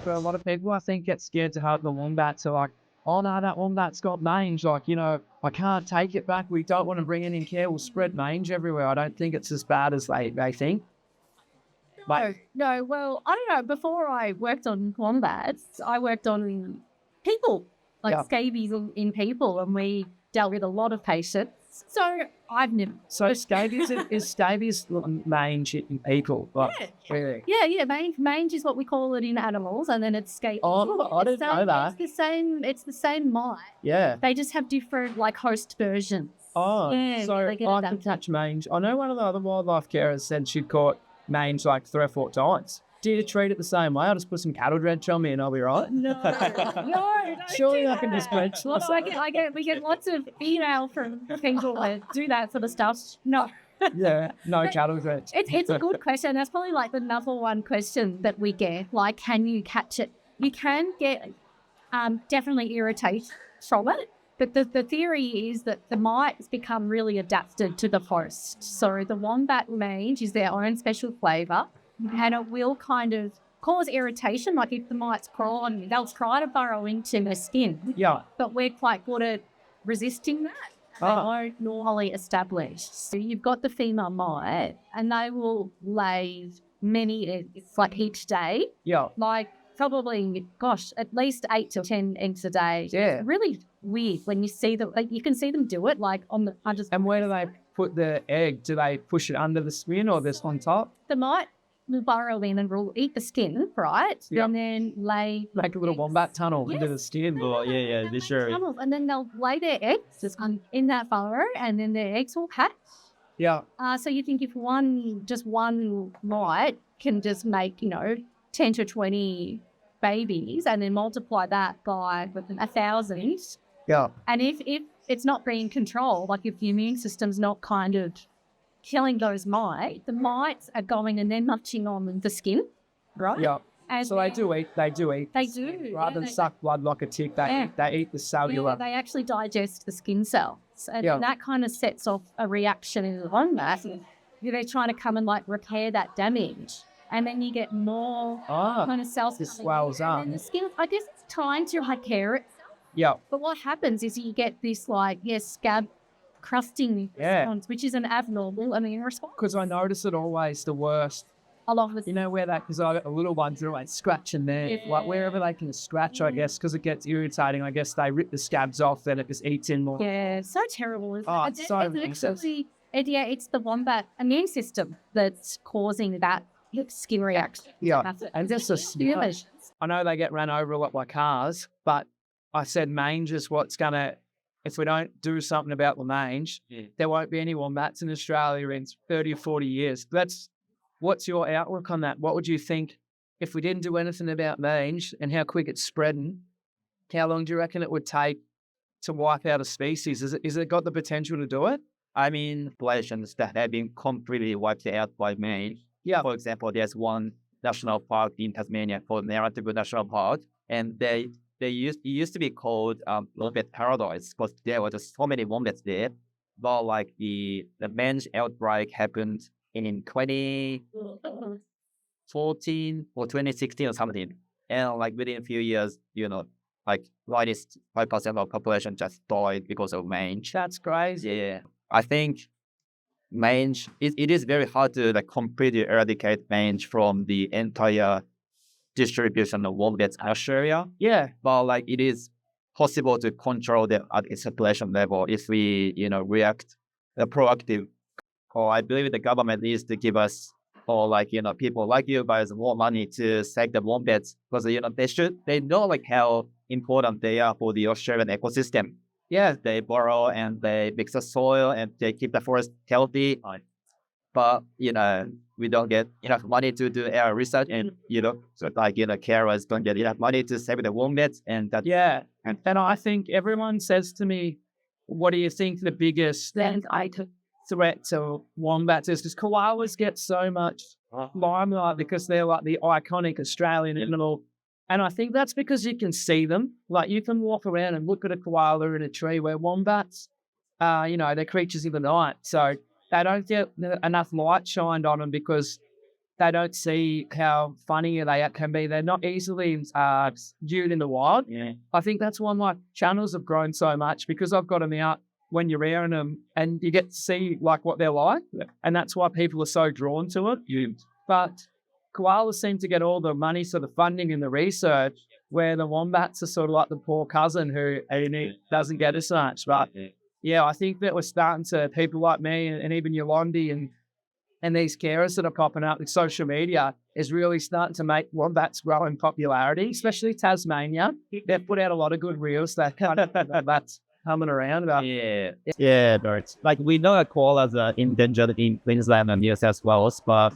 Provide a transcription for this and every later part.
for a lot of people, I think, get scared to hug the wombat. So like, oh no, that wombat's got mange. Like, I can't take it back. We don't want to bring it in care. We'll spread mange everywhere. I don't think it's as bad as they think. No. Well, I don't know. Before I worked on wombats, I worked on people, like scabies in people, and we dealt with a lot of patients. So I've never. So scabies is scabies mange in people. Like, really? Yeah. Mange is what we call it in animals, and then it's scabies. Oh, I didn't know that. It's the same mite. Yeah. They just have different host versions. Oh, yeah, so I can catch mange. I know one of the other wildlife carers said she'd caught mange 3 or 4 times. Do you treat it the same way? I'll just put some cattle drench on me and I'll be right. No. Surely I can just drench. We get lots of email from people that do that sort of stuff. No. Yeah, no cattle drench. It's a good question. That's probably the number one question that we get. Can you catch it? You can get definitely irritation from it. But the theory is that the mites become really adapted to the host. So the wombat mange is their own special flavour, and it will kind of cause irritation. Like if the mites crawl on you, they'll try to burrow into the skin. Yeah. But we're quite good at resisting that. They won't normally establish. So you've got the female mite, and they will lay many eggs, each day. Yeah. Probably, at least 8 to 10 eggs a day. Yeah. It's really weird when you see them. You can see them do it, on the. And where do they put the egg? Do they push it under the skin or this on top? The mite will burrow in and will eat the skin, right? Yeah. And then lay. Make a little wombat tunnel into the skin. Oh, yeah, this sure. And then they'll lay their eggs in that burrow, and then their eggs will hatch. Yeah. So you think if one mite can just make 10 to 20 babies, and then multiply that by 1,000. Yeah. And if it's not being controlled, if the immune system's not kind of killing those mites, the mites are going and they're munching on the skin, right? Yeah. And so they do eat. They do. Rather than suck blood like a tick, they eat the cellular. Yeah, they actually digest the skin cells. And that kind of sets off a reaction in the wombat. They're trying to come and repair that damage. And then you get more kind of cells. It swells up. And the skin, I guess it's trying to repair it. Yeah. But what happens is you get this scab crusting response, which is an abnormal immune response. Because I notice it always the worst. Along with where that, because I got the little ones that are scratching there, wherever they can scratch, I guess, because it gets irritating. I guess they rip the scabs off, then it just eats in more. Yeah, so terrible. Isn't it? It's the wombat immune system that's causing that skin reaction. Yeah, and just I know they get run over a lot by cars, but I said mange is what's going to, if we don't do something about the mange, there won't be any wombats in Australia in 30 or 40 years. What's your outlook on that? What would you think if we didn't do anything about mange and how quick it's spreading? How long do you reckon it would take to wipe out a species? Is it got the potential to do it? I mean, populations that have been completely wiped out by mange. Yeah. For example, there's one national park in Tasmania called Neille National Park, and it used to be called Wombat Paradise because there were just so many wombats there. But the mange outbreak happened in 2014 or 2016 or something, and within a few years, 95% of population just died because of mange. That's crazy. Yeah, I think mange, it is very hard to completely eradicate mange from the entire distribution of wombats in Australia. Yeah. But it is possible to control them at its population level if we, react proactive. Or I believe the government needs to give us, or people like you guys more money to save the wombats because they know how important they are for the Australian ecosystem. Yeah, they burrow and they mix the soil and they keep the forest healthy. But, we don't get enough money to do our research and, carers don't get enough money to save the wombats. And that. Yeah. And I think everyone says to me, what do you think the biggest threat to wombats is? Because koalas get so much limelight because they're the iconic Australian animal. And I think that's because you can see them. You can walk around and look at a koala in a tree, where wombats, they're creatures of the night. So they don't get enough light shined on them because they don't see how funny they can be. They're not easily viewed in the wild. Yeah. I think that's why my channels have grown so much, because I've got them out when you're rearing them and you get to see like what they're like. Yeah. And that's why people are so drawn to it. Yeah. But koalas seem to get all the money for the funding and the research, where the wombats are sort of like the poor cousin who doesn't get as much. But yeah, I think that we're starting to, people like me and even Yolandi and these carers that are popping up with social media is really starting to make wombats grow in popularity, especially Tasmania. They've put out a lot of good reels that kind of that's coming around about. Yeah, birds. Like we know that koalas are endangered in Queensland and New South Wales, but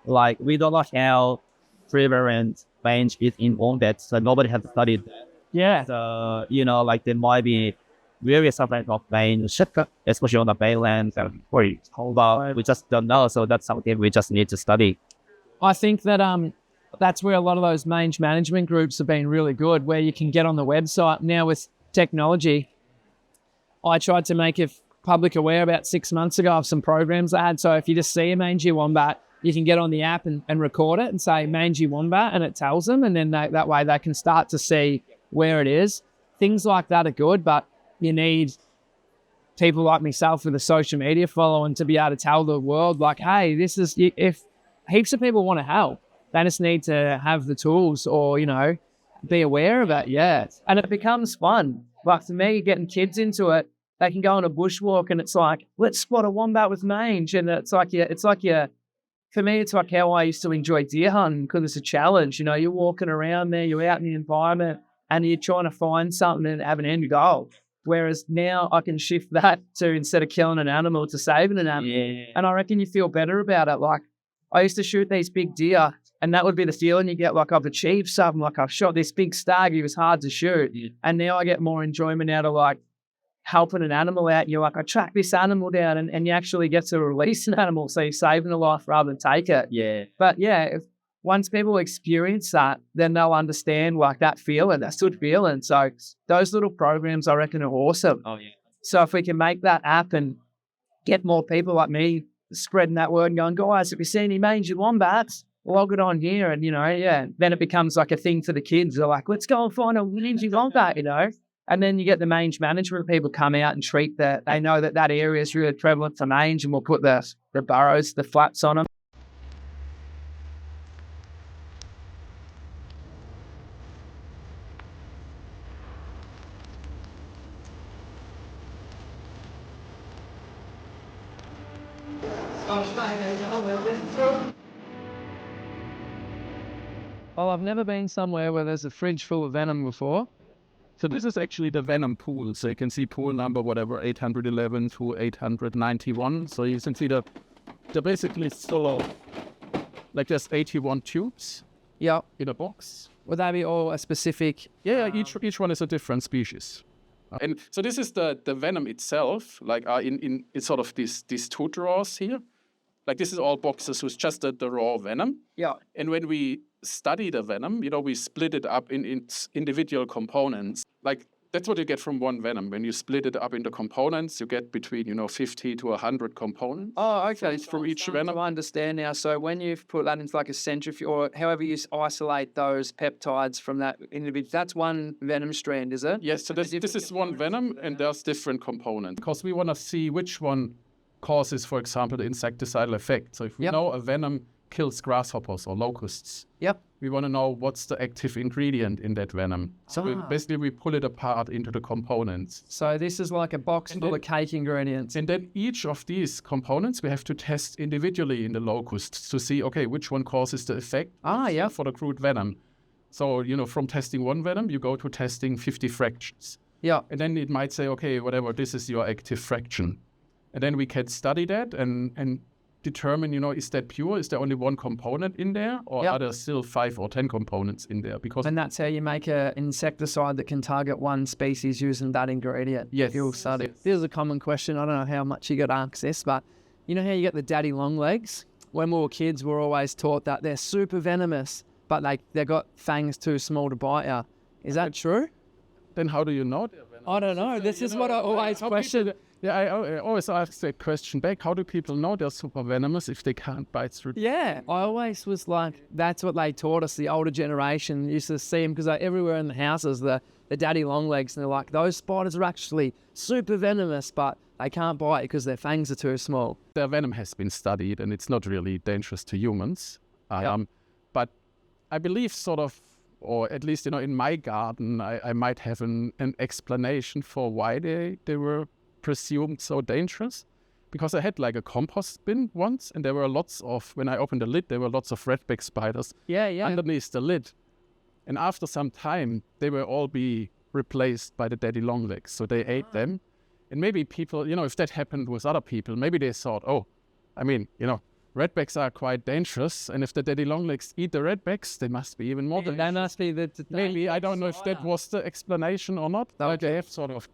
like we don't know how prevalent range is in wombats, so nobody has studied that. Yeah. So, like there might be various types of range, especially on the mainland, but we just don't know. So that's something we just need to study. I think that that's where a lot of those mange management groups have been really good, where you can get on the website. Now with technology, I tried to make it public aware about 6 months ago of some programs I had. So if you just see a mangy wombat, you can get on the app and record it and say mangy wombat, and it tells them, and then that way they can start to see where it is. Things like that are good, but you need people like myself with a social media following to be able to tell the world, like, hey, this is, if heaps of people want to help, they just need to have the tools or, be aware of it. Yeah. And it becomes fun. Like for me, getting kids into it, they can go on a bushwalk and it's like, let's spot a wombat with mange. And for me, it's like how I used to enjoy deer hunting, because it's a challenge. You're walking around there, you're out in the environment and you're trying to find something and have an end goal. Whereas now I can shift that to, instead of killing an animal, to saving an animal. Yeah. And I reckon you feel better about it. Like I used to shoot these big deer, and that would be the feeling you get, like I've achieved something, like I've shot this big stag, he was hard to shoot. Yeah. And now I get more enjoyment out of like helping an animal out. You're like, I track this animal down, and you actually get to release an animal, so you're saving a life rather than take it. Yeah. But yeah, once people experience that, then they'll understand like that feeling, that good feeling. So those little programs I reckon are awesome. Oh yeah. So if we can make that app and get more people like me spreading that word and going, guys, if you see any mangy wombats, log it on here. And, then it becomes like a thing for the kids. They're like, let's go and find a mangy wombat, And then you get the mange management people come out and treat that. They know that area is really prevalent for mange, and we'll put the burrows, the flaps on them. Well, I've never been somewhere where there's a fridge full of venom before. So this is actually the venom pool. So you can see pool number, 811 to 891. So you can see the basically full of, like there's 81 tubes Yeah. in a box. Would that be all a specific? Yeah, each one is a different species. And so this is the venom itself, like in sort of these two drawers here. Like this is all boxes with just the raw venom. Yeah. And when we study the venom, we split it up in its individual components. Like that's what you get from one venom. When you split it up into components, you get between 50 to 100 components. Oh, okay. From each venom. I understand now. So when you've put that into like a centrifuge, or however you isolate those peptides from that individual, that's one venom strand, is it? Yes. So this is one venom, and there's different components because we want to see which one causes, for example, the insecticidal effect. So if we know a venom kills grasshoppers or locusts, we want to know what's the active ingredient in that venom. So basically we pull it apart into the components. So this is like a box full of cake ingredients. And then each of these components we have to test individually in the locusts to see, okay, which one causes the effect for the crude venom. So, from testing one venom, you go to testing 50 fractions. Yeah. And then it might say, okay, whatever, this is your active fraction. And then we can study that and determine, is that pure? Is there only one component in there? Or are there still 5 or 10 components in there? And that's how you make an insecticide that can target one species using that ingredient. Yes. You'll study. This is a common question. I don't know how much you got access, but you know how you get the daddy long legs? When we were kids, we were always taught that they're super venomous, but they've got fangs too small to bite you. Is that true? then how do you know they're venomous? I don't know. This is what I always question. I always ask that question back. How do people know they're super venomous if they can't bite through? Yeah, I always was like, that's what they taught us. The older generation used to see them because everywhere in the houses, the daddy long legs, and they're like, those spiders are actually super venomous, but they can't bite because their fangs are too small. Their venom has been studied, and it's not really dangerous to humans. But I believe sort of, or at least, in my garden, I might have an explanation for why they were presumed so dangerous. Because I had like a compost bin once, and there were lots of, when I opened the lid, there were lots of redback spiders underneath the lid. And after some time, they will all be replaced by the daddy longlegs. So they ate them. And maybe people, if that happened with other people, maybe they thought, redbacks are quite dangerous. And if the daddy longlegs eat the redbacks, they must be even more dangerous. They must be maybe, I don't know if that was the explanation or not. But they have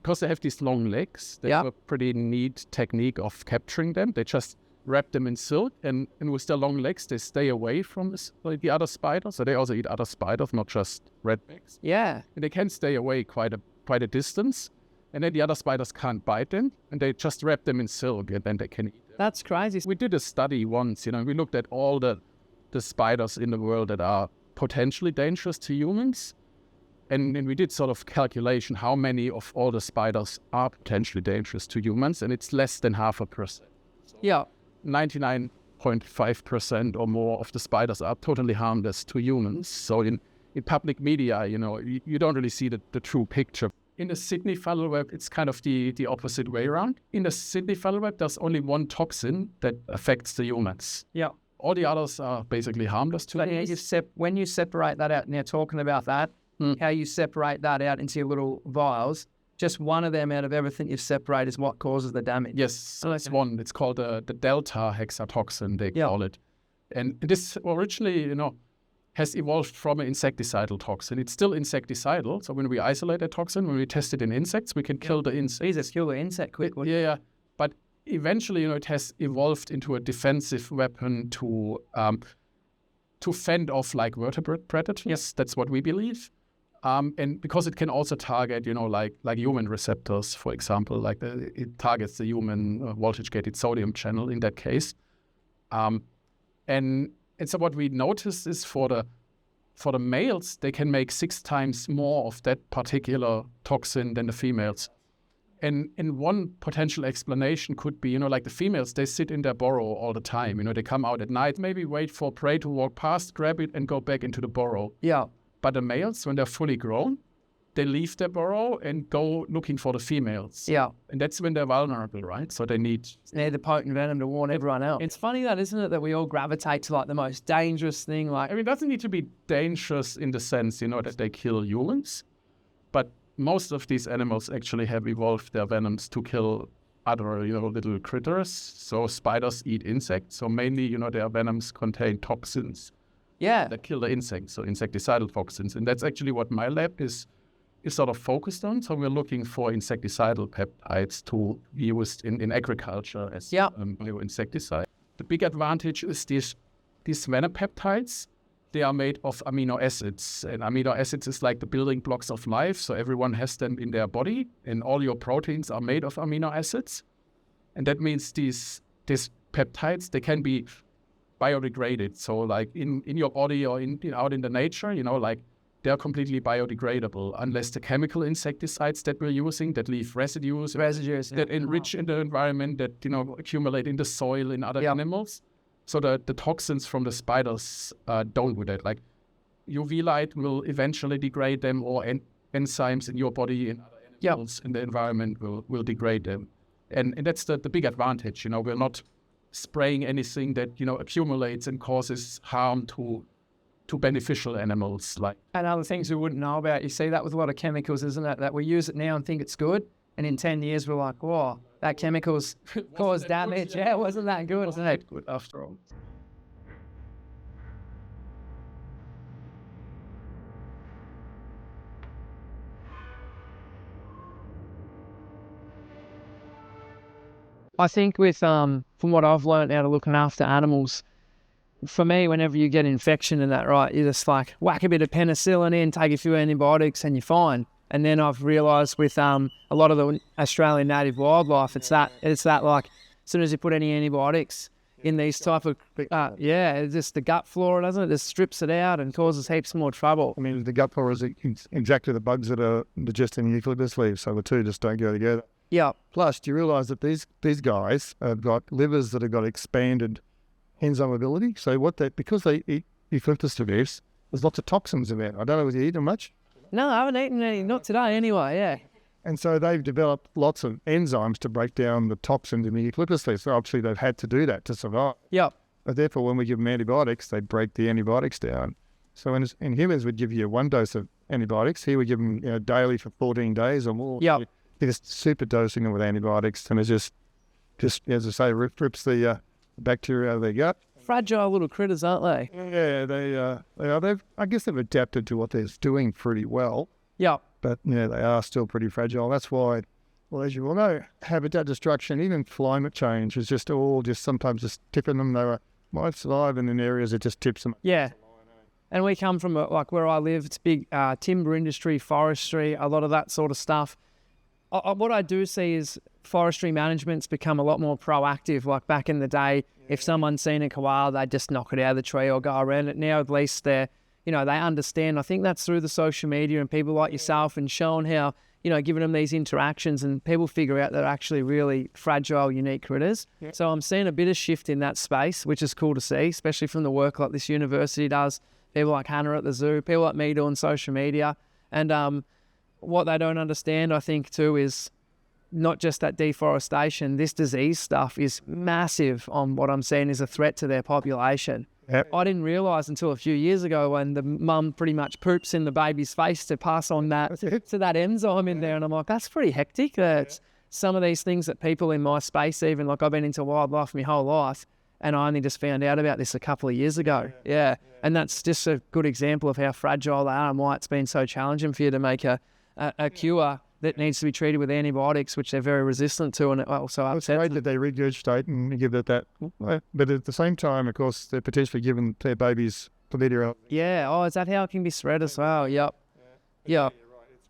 because they have these long legs, they have a pretty neat technique of capturing them. They just wrap them in silk, and with their long legs, they stay away from the other spiders. So they also eat other spiders, not just redbacks. Yeah. And they can stay away quite a distance. And then the other spiders can't bite them, and they just wrap them in silk, and then they can eat them. That's crazy. We did a study once, we looked at all the spiders in the world that are potentially dangerous to humans. And we did sort of calculation how many of all the spiders are potentially dangerous to humans, and it's less than 0.5%. So 99.5% or more of the spiders are totally harmless to humans. So in public media, you don't really see the true picture. In the Sydney funnel web, it's kind of the opposite way around. In the Sydney funnel web, there's only one toxin that affects the humans. Yeah. All the others are basically harmless to humans. When you separate that out, now talking about that, how you separate that out into your little vials, just one of them out of everything you separate is what causes the damage. Yes, that's one. It's called the delta hexatoxin, they call it. And this originally, has evolved from an insecticidal toxin. It's still insecticidal. So when we isolate a toxin, when we test it in insects, we can kill the insect. Jesus, kill the insect quickly. Yeah. But eventually, it has evolved into a defensive weapon to fend off like vertebrate predators. Yes, that's what we believe. And because it can also target, like human receptors, for example, like it targets the human voltage-gated sodium channel in that case. And so what we noticed is for the males, they can make 6 times more of that particular toxin than the females. And one potential explanation could be, like the females, they sit in their burrow all the time. They come out at night, maybe wait for prey to walk past, grab it, and go back into the burrow. Yeah. But the males, when they're fully grown, they leave their burrow and go looking for the females. Yeah. And that's when they're vulnerable, right? So they need the potent venom to warn everyone else. It's funny that, isn't it, that we all gravitate to like the most dangerous thing. Like, it doesn't need to be dangerous in the sense, that they kill humans. But most of these animals actually have evolved their venoms to kill other, little critters. So spiders eat insects. So mainly, their venoms contain toxins. Yeah. That kill the insects, so insecticidal toxins. And that's actually what my lab is sort of focused on. So we're looking for insecticidal peptides to be used in agriculture as bioinsecticide. The big advantage is these venom peptides. They are made of amino acids. And amino acids is like the building blocks of life. So everyone has them in their body. And all your proteins are made of amino acids. And that means these peptides, they can be biodegraded. So like in your body or out in the nature, they're completely biodegradable unless the chemical insecticides that we're using that leave residues that enrich in the environment, that accumulate in the soil in other animals. So the toxins from the spiders don't do that. Like UV light will eventually degrade them, or enzymes in your body and other animals in the environment will degrade them. And that's the big advantage. We're not spraying anything that accumulates and causes harm to beneficial animals. And other things we wouldn't know about. You see that with a lot of chemicals, isn't it? That we use it now and think it's good, and in 10 years we're like, whoa, that chemical's caused damage. Yeah, wasn't that good? Wasn't it good after all? I think with from what I've learned out of looking after animals, for me, whenever you get infection and that, right, you just like whack a bit of penicillin in, take a few antibiotics, and you're fine. And then I've realised with a lot of the Australian native wildlife, it's that like as soon as you put any antibiotics in these type of, it's just the gut flora, doesn't it? Just strips it out and causes heaps more trouble. I mean, the gut flora is exactly the bugs that are digesting the eucalyptus leaves, so the two just don't go together. Yeah. Plus, do you realise that these guys have got livers that have got expanded enzyme ability? So because they eat eucalyptus leaves, there's lots of toxins in there. I don't know if you eat them much. No, I haven't eaten any, not today anyway, yeah. And so they've developed lots of enzymes to break down the toxins in the eucalyptus leaves. So obviously they've had to do that to survive. Yep. But therefore, when we give them antibiotics, they break the antibiotics down. So in humans, we'd give you 1 dose of antibiotics. Here we give them daily for 14 days or more. Yep. They're just super dosing them with antibiotics, and it just as I say, rips the bacteria out of their gut. Fragile little critters, aren't they? Yeah, they are. I guess they've adapted to what they're doing pretty well. Yeah. But they are still pretty fragile. That's why, well, as you all know, habitat destruction, even climate change, is just sometimes just tipping them. They might survive in areas it just tips them. Yeah. And we come from like where I live, it's big timber industry, forestry, a lot of that sort of stuff. What I do see is forestry management's become a lot more proactive. Like back in the day, if someone's seen a koala, they'd just knock it out of the tree or go around it. Now at least they understand. I think that's through the social media and people like yourself and showing how, giving them these interactions, and people figure out they're actually really fragile, unique critters. Yeah. So I'm seeing a bit of shift in that space, which is cool to see, especially from the work like this university does, people like Hannah at the zoo, people like me doing social media. And what they don't understand, I think, too, is not just that deforestation. This disease stuff is massive on what I'm seeing is a threat to their population. Yep. I didn't realise until a few years ago when the mum pretty much poops in the baby's face to pass on that to that enzyme in there. And I'm like, that's pretty hectic. It's some of these things that people in my space, even like I've been into wildlife my whole life, and I only just found out about this a couple of years ago. Yeah. And that's just a good example of how fragile they are and why it's been so challenging for you to make a cure that needs to be treated with antibiotics, which they're very resistant to, and it also upsets them. It's great that they regurgitate and give it that, but at the same time, of course, they're potentially giving their babies chlamydia. Yeah. Oh, is that how it can be spread as well? Yep. Yeah.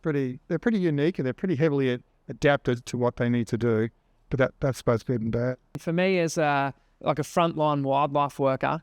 They're pretty unique, and they're pretty heavily adapted to what they need to do, but that's both good and bad. For me, as like a frontline wildlife worker,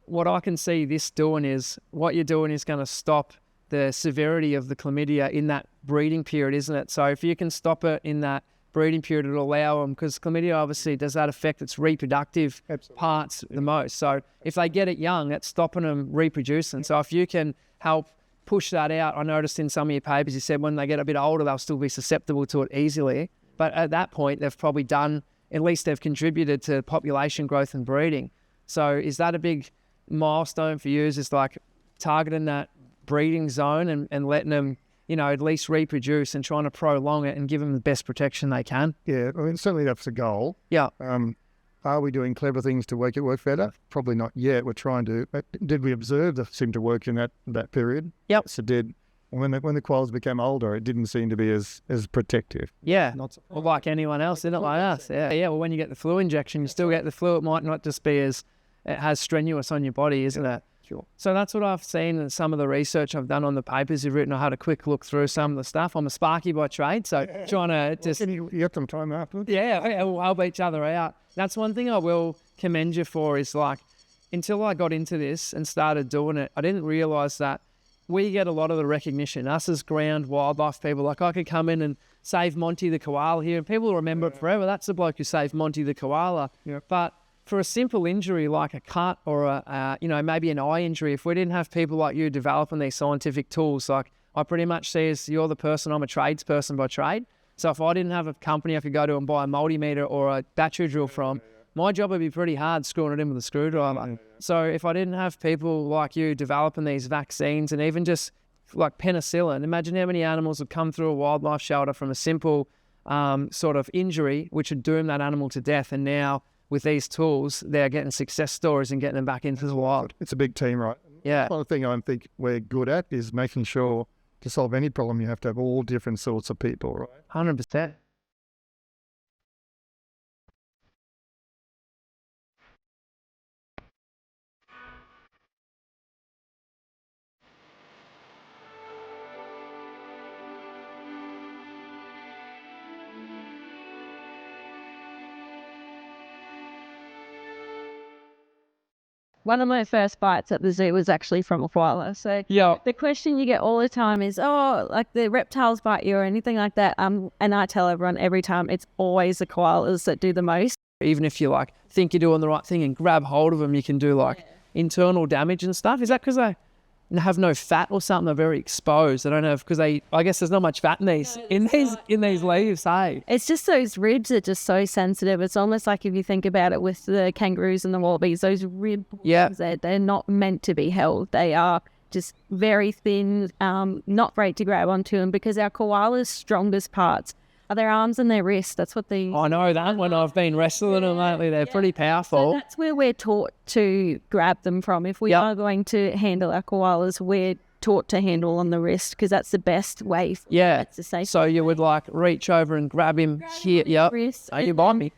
what I can see this doing is what you're doing is going to stop the severity of the chlamydia in that breeding period, isn't it? So if you can stop it in that breeding period, it'll allow them, because chlamydia obviously does that affect its reproductive parts the most. So if they get it young, it's stopping them reproducing. So if you can help push that out, I noticed in some of your papers, you said when they get a bit older, they'll still be susceptible to it easily. But at that point, they've probably done, at least they've contributed to population growth and breeding. So is that a big milestone for you? Is just like targeting that breeding zone and letting them, at least reproduce and trying to prolong it and give them the best protection they can? Yeah, I mean, certainly that's the goal. Yeah. Are we doing clever things to make it work better? Probably not yet. We're trying to. Did we observe that seemed to work in that period? Yep. Yes, it did. And when the koalas became older, it didn't seem to be as protective. Yeah. Or like anyone else, isn't it? Like us. Yeah. Yeah. Well, when you get the flu injection, you still get the flu. It might not just be as it has strenuous on your body, isn't it? Sure. So that's what I've seen in some of the research I've done on the papers you've written. I had a quick look through some of the stuff. I'm a Sparky by trade, so trying to just... You got some time afterwards? Yeah, we'll help each other out. That's one thing I will commend you for is like, until I got into this and started doing it, I didn't realise that we get a lot of the recognition. Us as ground wildlife people, like I could come in and save Monty the koala here and people will remember it forever. That's the bloke who saved Monty the koala. Yep. But for a simple injury like a cut or maybe an eye injury, if we didn't have people like you developing these scientific tools, like I pretty much see as you're the person, I'm a tradesperson by trade. So if I didn't have a company I could go to and buy a multimeter or a battery drill from, my job would be pretty hard screwing it in with a screwdriver. So if I didn't have people like you developing these vaccines and even just like penicillin, imagine how many animals would come through a wildlife shelter from a simple sort of injury, which would doom that animal to death. And now with these tools, they're getting success stories and getting them back into the wild. It's a big team, right? Yeah. One thing I think we're good at is making sure to solve any problem, you have to have all different sorts of people, right? 100%. One of my first bites at the zoo was actually from a koala. So the question you get all the time is, oh, like the reptiles bite you or anything like that. And I tell everyone every time, it's always the koalas that do the most. Even if you like think you're doing the right thing and grab hold of them, you can do like internal damage and stuff. Is that because they have no fat or something? They're very exposed. I don't know if because I guess there's not much fat in these these leaves. Hey, it's just those ribs are just so sensitive. It's almost like if you think about it with the kangaroos and the wallabies, those rib portions, they're not meant to be held. They are just very thin, not great to grab onto them, because our koalas' strongest parts are their arms and their wrists. That's what they... I know that when I've been wrestling them lately, they're pretty powerful. So that's where we're taught to grab them from. If we are going to handle our koalas, we're taught to handle on the wrist, because that's the best way. That's the safest. So you would like reach over and grab him here. Yep. Wrist. Are you behind me?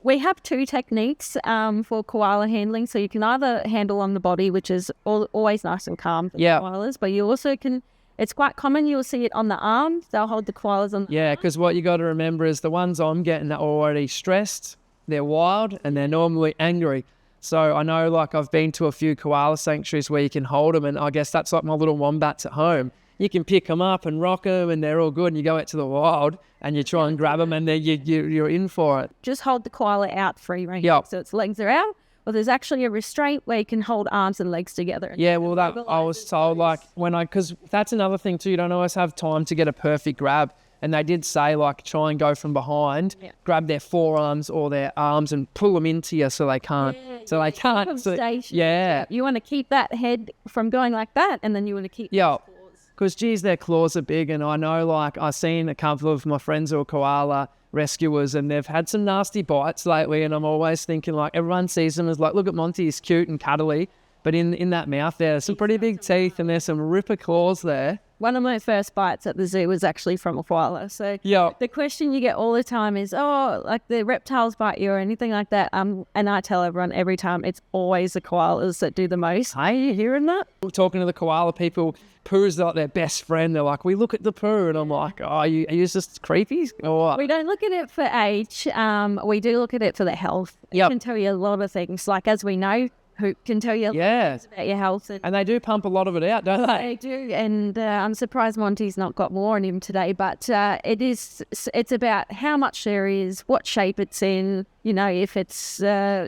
We have two techniques for koala handling. So you can either handle on the body, which is always nice and calm for koalas, but you also can... It's quite common. You'll see it on the arms. They'll hold the koalas on the arms. Because what you got to remember is the ones I'm getting are already stressed, they're wild, and they're normally angry. So I know, like, I've been to a few koala sanctuaries where you can hold them, and I guess that's like my little wombats at home. You can pick them up and rock them, and they're all good, and you go out to the wild, and you try and grab them, and then you're in for it. Just hold the koala out free range. So its legs are out. Well, there's actually a restraint where you can hold arms and legs together. Yeah, well, that I was told, like, because that's another thing too, you don't always have time to get a perfect grab. And they did say, like, try and go from behind, grab their forearms or their arms and pull them into you so they can't. So they can't. You want to keep that head from going like that, and then you want to keep because, geez, their claws are big. And I know, like, I've seen a couple of my friends who are koala rescuers, and they've had some nasty bites lately, and I'm always thinking, like, everyone sees them as like, look at Monty, he's cute and cuddly, but in that mouth there's some pretty big teeth and there's some ripper claws there. One of my first bites at the zoo was actually from a koala. So the question you get all the time is, oh, like the reptiles bite you or anything like that. And I tell everyone every time, it's always the koalas that do the most. Hey, you hearing that? We're talking to the koala people, poo's like their best friend. They're like, we look at the poo, and I'm like, oh, are you just creepy or what? We don't look at it for age. We do look at it for the health. It can tell you a lot of things. Like, as we know, who can tell you about your health. And they do pump a lot of it out, don't they? They do, and I'm surprised Monty's not got more on him today, but it's about how much there is, what shape it's in, if it's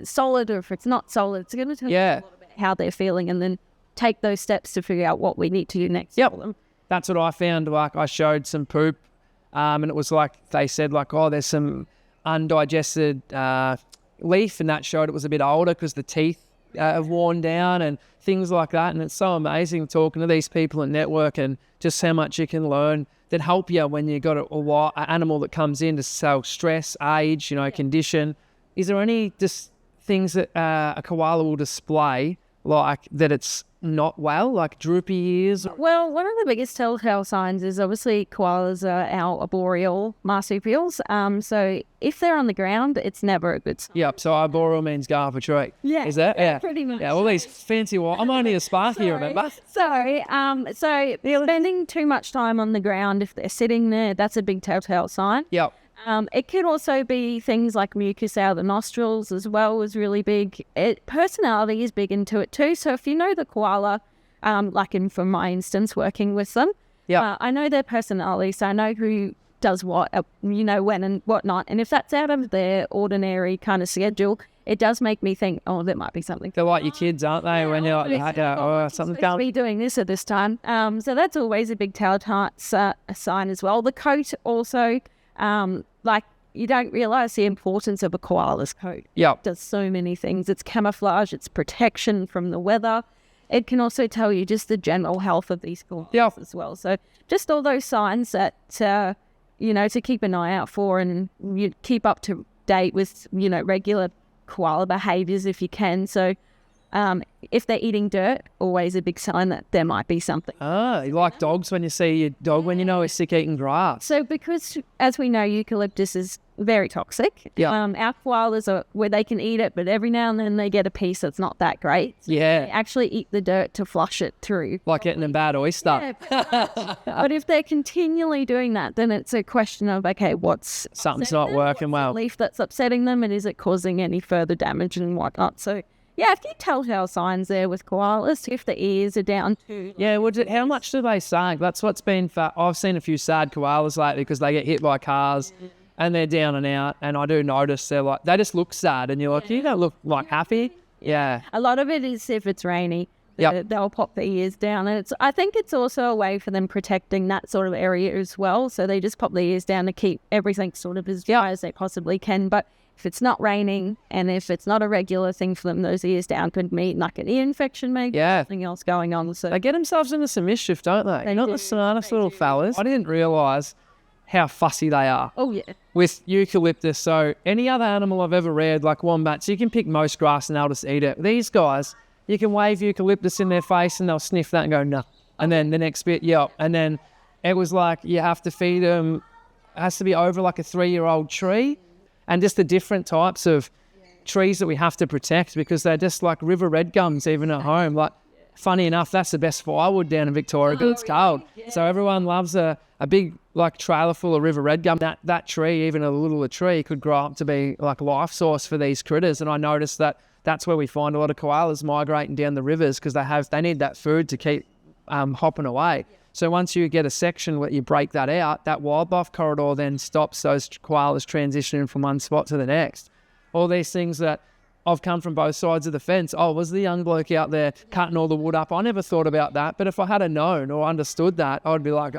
solid or if it's not solid. It's going to tell you a lot about how they're feeling, and then take those steps to figure out what we need to do next for them. That's what I found. Like, I showed some poop, and it was like, they said, like, oh, there's some undigested leaf, and that showed it was a bit older because the teeth have worn down and things like that. And it's so amazing talking to these people in network, and just how much you can learn that help you when you got an animal that comes in to sell stress, age, condition. Is there any just things that a koala will display, like that it's not well, like droopy ears? Well, one of the biggest telltale signs is obviously koalas are our arboreal marsupials. So if they're on the ground, it's never a good sign. Yep, so arboreal means go up a tree. Yeah. Is that? Yeah, pretty much. Yeah, all these fancy I'm only a Sparky, remember? Sorry. So spending too much time on the ground, if they're sitting there, that's a big telltale sign. Yep. It could also be things like mucus out of the nostrils as well is really big. Personality is big into it too. So if you know the koala, for my instance, working with them, I know their personality, so I know who does what, when and whatnot. And if that's out of their ordinary kind of schedule, it does make me think, oh, there might be something. They're like your kids, aren't they? When you're like, something's going. Be doing this at this time. So that's always a big telltale sign as well. The coat also. You don't realise the importance of a koala's coat. It does so many things. It's camouflage, it's protection from the weather. It can also tell you just the general health of these koalas as well. So just all those signs that, to keep an eye out for, and you keep up to date with, regular koala behaviours if you can. So if they're eating dirt, always a big sign that there might be something. You like dogs when you see your dog when you know it's sick eating grass. So because, as we know, eucalyptus is very toxic. Our koalas are where they can eat it, but every now and then they get a piece that's not that great. So they actually eat the dirt to flush it through. Like getting a bad oyster. But if they're continually doing that, then it's a question of, okay, something's not working well. Leaf that's upsetting them, and is it causing any further damage and whatnot? So Yeah, a few telltale signs there with koalas. If the ears are down too. Yeah, how much do they sag? That's what's been I've seen a few sad koalas lately because they get hit by cars and they're down and out. And I do notice they just look sad, and you're like, you don't look like happy. Yeah. A lot of it is if it's rainy. Yep. They'll pop the ears down, and I think it's also a way for them protecting that sort of area as well. So they just pop the ears down to keep everything sort of as dry as they possibly can. But if it's not raining and if it's not a regular thing for them, those ears down could mean like an ear infection, maybe something else going on. So they get themselves into some mischief, don't they? They're not the smartest little fellas. I didn't realise how fussy they are. Oh, yeah. With eucalyptus. So any other animal I've ever reared, like wombats, you can pick most grass and they'll just eat it. These guys, you can wave eucalyptus in their face and they'll sniff that and go, no. And then the next bit, yep. And then it was like you have to feed them, it has to be over like a 3-year-old tree. And just the different types of trees that we have to protect because they're just like river red gums even at home. Like, funny enough, that's the best firewood down in Victoria because it's cold. Yeah. So everyone loves a big like trailer full of river red gum. That tree, even a little tree, could grow up to be like life source for these critters. And I noticed that's where we find a lot of koalas migrating down the rivers because they need that food to keep hopping away. So once you get a section where you break that out, that wildlife corridor then stops those koalas transitioning from one spot to the next. All these things that I've come from both sides of the fence. Oh, was the young bloke out there cutting all the wood up? I never thought about that. But if I had known or understood that, I'd be like,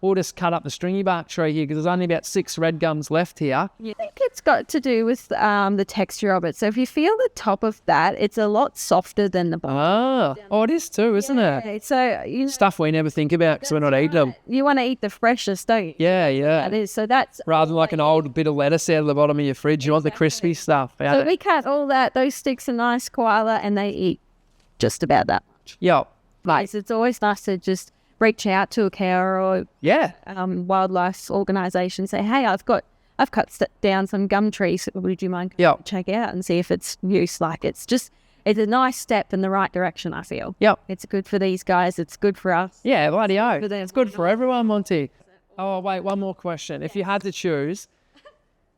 we'll just cut up the stringy bark tree here because there's only about 6 red gums left here. I think it's got to do with the texture of it. So if you feel the top of that, it's a lot softer than the bottom. Oh, it is too, isn't it? So stuff we never think about because we're not eating them. You want to eat the freshest, don't you? Yeah. That is. So that's rather than like an old bit of lettuce out of the bottom of your fridge. You want the crispy stuff. So we cut all that. Those sticks are nice koala, and they eat just about that much. Yep. Like it's always nice to just reach out to a carer or wildlife organisation, say, hey, I've cut down some gum trees. Would you mind check out and see if it's use? Like it's a nice step in the right direction, I feel. Yep. It's good for these guys. It's good for us. Yeah, bloody-o. It's good for everyone, Monty. Oh, wait, one more question. If you had to choose,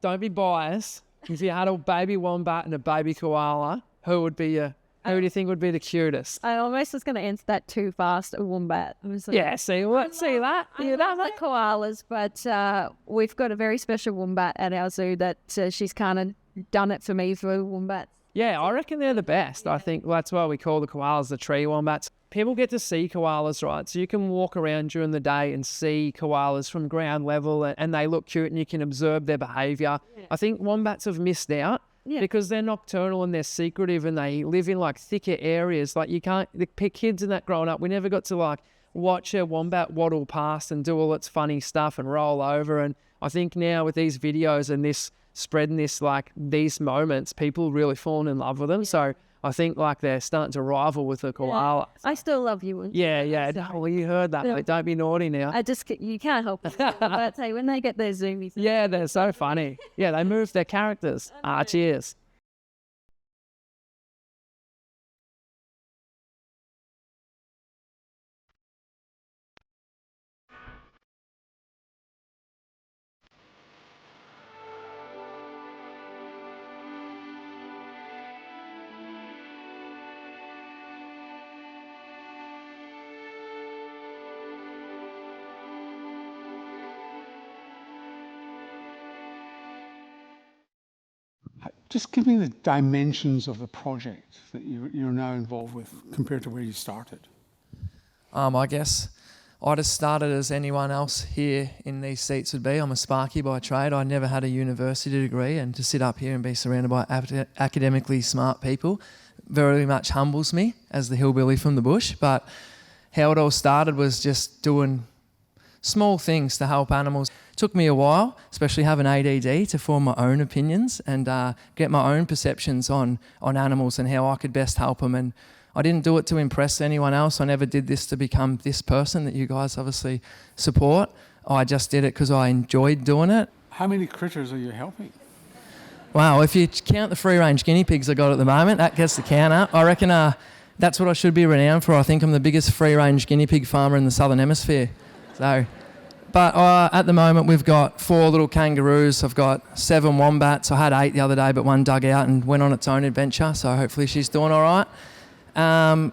don't be biased. If you had a baby wombat and a baby koala, who do you think would be the cutest? I almost was going to answer that too fast. A wombat. See that? Yeah, I like koalas, but we've got a very special wombat at our zoo that she's kind of done it for me for wombats. Yeah, I reckon they're the best. I think that's why we call the koalas the tree wombats. People get to see koalas, right? So you can walk around during the day and see koalas from ground level and they look cute and you can observe their behaviour. Yeah. I think wombats have missed out. Yeah. Because they're nocturnal and they're secretive and they live in like thicker areas. Like the kids in that growing up, we never got to like watch a wombat waddle past and do all its funny stuff and roll over. And I think now with these videos and this spreading this like these moments, people really falling in love with them. So I think like they're starting to rival with the koala. I still love you. Yeah. Well, you heard that. Like, don't be naughty now. You can't help it. But I tell you, when they get their zoomies. Yeah, they're so funny. Yeah, they move their characters. Cheers. Just give me the dimensions of the project that you're now involved with compared to where you started. I guess I just started as anyone else here in these seats would be. I'm a Sparky by trade. I never had a university degree, and to sit up here and be surrounded by academically smart people very much humbles me as the hillbilly from the bush. But how it all started was just doing small things to help animals. It took me a while, especially having ADD, to form my own opinions and get my own perceptions on animals and how I could best help them. And I didn't do it to impress anyone else. I never did this to become this person that you guys obviously support. I just did it because I enjoyed doing it. How many critters are you helping? Wow, if you count the free-range guinea pigs I got at the moment, that gets the count up. I reckon that's what I should be renowned for. I think I'm the biggest free-range guinea pig farmer in the Southern Hemisphere. So But at the moment, we've got 4 little kangaroos. I've got 7 wombats. I had 8 the other day, but one dug out and went on its own adventure. So hopefully she's doing all right. And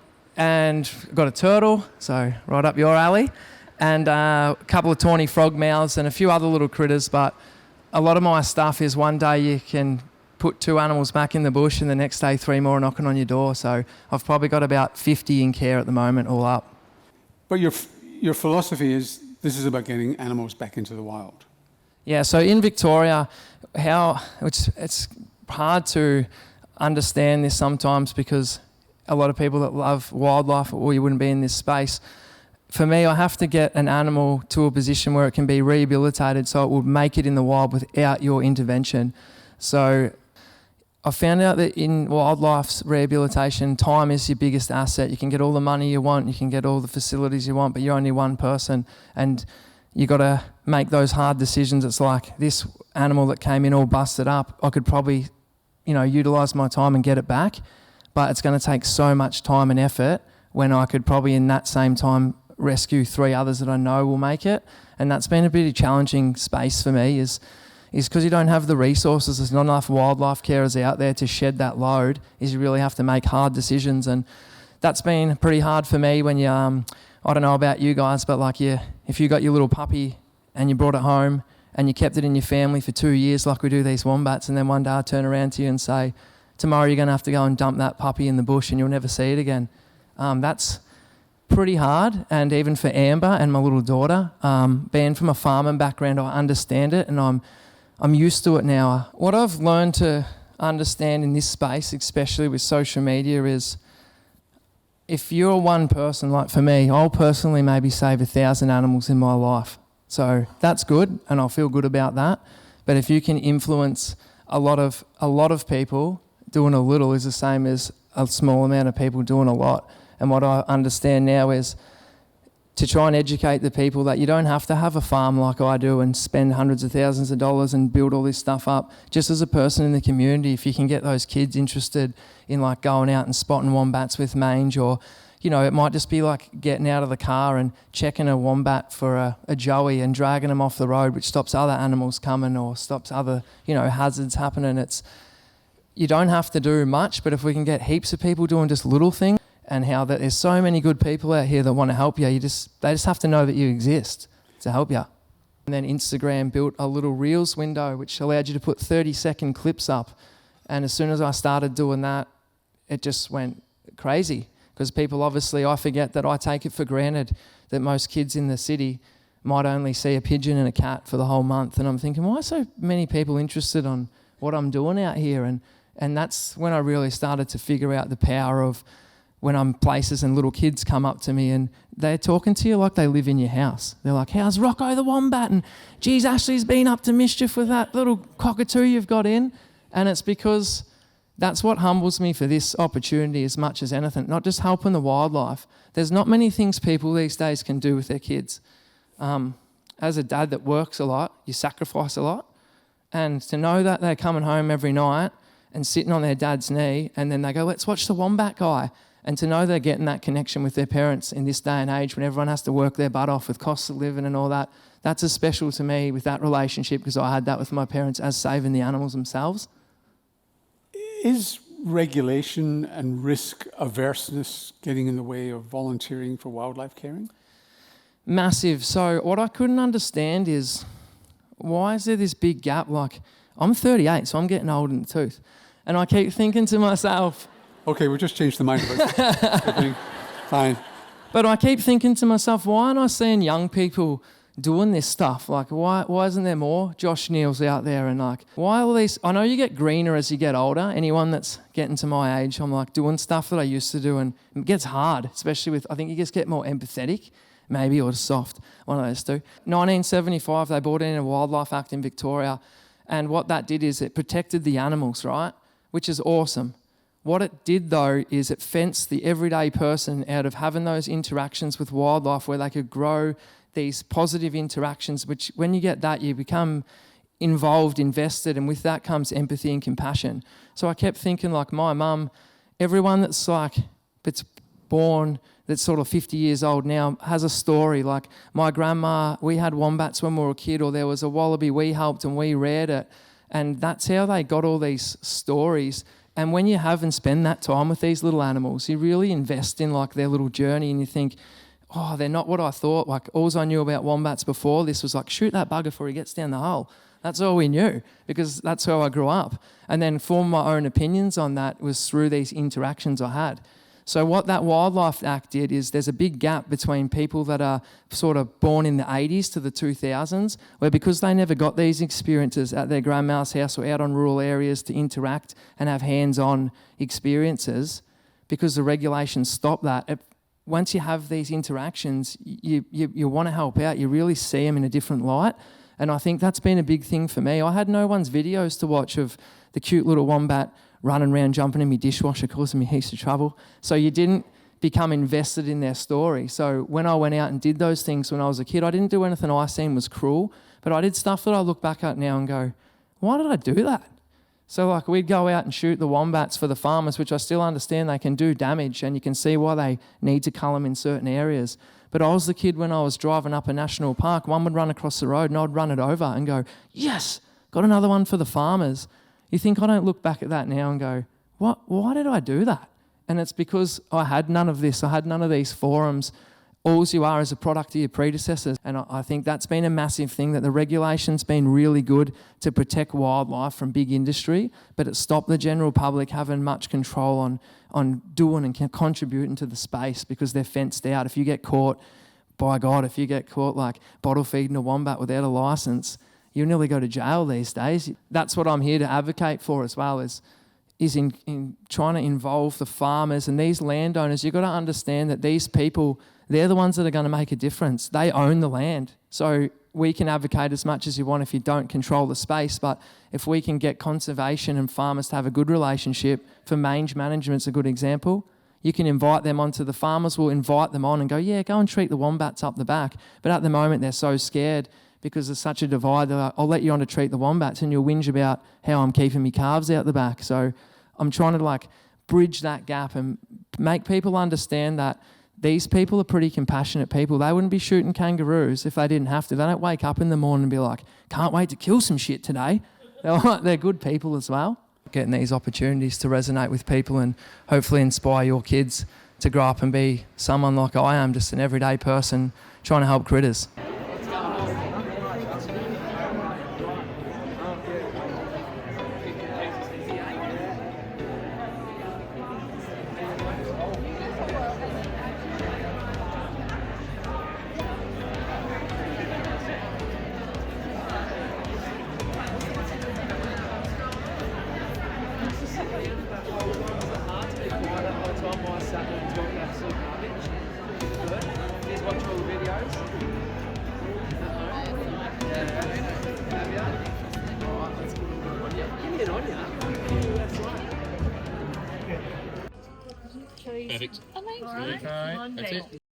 I've got a turtle, so right up your alley. And a couple of tawny frog mouths and a few other little critters. But a lot of my stuff is one day you can put 2 animals back in the bush and the next day 3 more knocking on your door. So I've probably got about 50 in care at the moment, all up. But your philosophy is this is about getting animals back into the wild. Yeah, so in Victoria, it's hard to understand this sometimes because a lot of people that love wildlife, or you wouldn't be in this space. For me, I have to get an animal to a position where it can be rehabilitated so it will make it in the wild without your intervention. So I found out that in wildlife's rehabilitation, time is your biggest asset. You can get all the money you want, you can get all the facilities you want, but you're only one person and you got to make those hard decisions. It's like this animal that came in all busted up, I could probably, utilise my time and get it back, but it's going to take so much time and effort when I could probably in that same time rescue 3 others that I know will make it. And that's been a pretty challenging space for me is because you don't have the resources. There's not enough wildlife carers out there to shed that load, is you really have to make hard decisions. And that's been pretty hard for me when you, I don't know about you guys, but if you got your little puppy and you brought it home and you kept it in your family for 2 years like we do these wombats, and then one day I turn around to you and say, tomorrow you're going to have to go and dump that puppy in the bush and you'll never see it again. That's pretty hard. And even for Amber and my little daughter, being from a farming background, I understand it and I'm used to it now. What I've learned to understand in this space, especially with social media, is if you're one person, like for me, I'll personally maybe save 1,000 animals in my life. So that's good, and I'll feel good about that. But if you can influence a lot of people, doing a little is the same as a small amount of people doing a lot. And what I understand now is to try and educate the people that you don't have to have a farm like I do and spend hundreds of thousands of dollars and build all this stuff up. Just as a person in the community, if you can get those kids interested in going out and spotting wombats with mange, or, it might just be like getting out of the car and checking a wombat for a joey and dragging them off the road, which stops other animals coming or stops other, hazards happening. You don't have to do much, but if we can get heaps of people doing just little things, and how that there's so many good people out here that want to help you. They just have to know that you exist to help you. And then Instagram built a little Reels window which allowed you to put 30-second clips up. And as soon as I started doing that, it just went crazy. Because people obviously, I forget that I take it for granted that most kids in the city might only see a pigeon and a cat for the whole month. And I'm thinking, why are so many people interested on what I'm doing out here? And that's when I really started to figure out the power of when I'm places and little kids come up to me and they're talking to you like they live in your house. They're like, how's Rocco the wombat? And geez, Ashley's been up to mischief with that little cockatoo you've got in. And it's because that's what humbles me for this opportunity as much as anything, not just helping the wildlife. There's not many things people these days can do with their kids. As a dad that works a lot, you sacrifice a lot. And to know that they're coming home every night and sitting on their dad's knee and then they go, let's watch the wombat guy. And to know they're getting that connection with their parents in this day and age when everyone has to work their butt off with costs of living and all that, that's as special to me with that relationship because I had that with my parents as saving the animals themselves. Is regulation and risk averseness getting in the way of volunteering for wildlife caring? Massive. So what I couldn't understand is why is there this big gap? Like, I'm 38, so I'm getting old in the tooth. And I keep thinking to myself, okay, we'll just change the mind about it. Fine. But I keep thinking to myself, why aren't I seeing young people doing this stuff? Like, why isn't there more Josh Neils out there? And why all these? I know you get greener as you get older. Anyone that's getting to my age, I'm doing stuff that I used to do, and it gets hard, especially with, I think you just get more empathetic, maybe, or soft, one of those two. 1975, they brought in a Wildlife Act in Victoria, and what that did is it protected the animals, right? Which is awesome. What it did, though, is it fenced the everyday person out of having those interactions with wildlife where they could grow these positive interactions, which when you get that, you become involved, invested, and with that comes empathy and compassion. So I kept thinking, my mum, everyone that's born, that's sort of 50 years old now has a story. Like my grandma, we had wombats when we were a kid, or there was a wallaby we helped and we reared it. And that's how they got all these stories. And when you have and spend that time with these little animals, you really invest in like their little journey, and you think, oh, they're not what I thought. Like all I knew about wombats before this was like, shoot that bugger before he gets down the hole. That's all we knew, because that's how I grew up. And then form my own opinions on that was through these interactions I had. So what that Wildlife Act did is there's a big gap between people that are sort of born in the 80s to the 2000s, where because they never got these experiences at their grandma's house or out on rural areas to interact and have hands-on experiences, because the regulations stop that, once you have these interactions, you want to help out. You really see them in a different light. And I think that's been a big thing for me. I had no one's videos to watch of the cute little wombat running around, jumping in my dishwasher, causing me heaps of trouble. So you didn't become invested in their story. So when I went out and did those things when I was a kid, I didn't do anything I seen was cruel, but I did stuff that I look back at now and go, why did I do that? So like we'd go out and shoot the wombats for the farmers, which I still understand they can do damage, and you can see why they need to cull them in certain areas. But I was the kid when I was driving up a national park, one would run across the road and I'd run it over and go, yes, got another one for the farmers. You think I don't look back at that now and go, what? Why did I do that? And it's because I had none of this. I had none of these forums. All you are is a product of your predecessors. And I think that's been a massive thing, that the regulation's been really good to protect wildlife from big industry, but it stopped the general public having much control on doing and contributing to the space, because they're fenced out. If you get caught, by God, if you get caught like bottle feeding a wombat without a licence, you nearly go to jail these days. That's what I'm here to advocate for as well, is in trying to involve the farmers and these landowners. You've got to understand that these people, they're the ones that are going to make a difference. They own the land. So we can advocate as much as you want if you don't control the space, but if we can get conservation and farmers to have a good relationship, for mange management's a good example, you can invite them onto, the farmers will invite them on and go, yeah, go and treat the wombats up the back. But at the moment they're so scared because there's such a divide. They're like, I'll let you on to treat the wombats, and you'll whinge about how I'm keeping me calves out the back. So I'm trying to like bridge that gap and make people understand that these people are pretty compassionate people. They wouldn't be shooting kangaroos if they didn't have to. They don't wake up in the morning and be like, can't wait to kill some shit today. They're good people as well. Getting these opportunities to resonate with people and hopefully inspire your kids to grow up and be someone like I am, just an everyday person trying to help critters. Perfect. Amazing. Okay, that's it.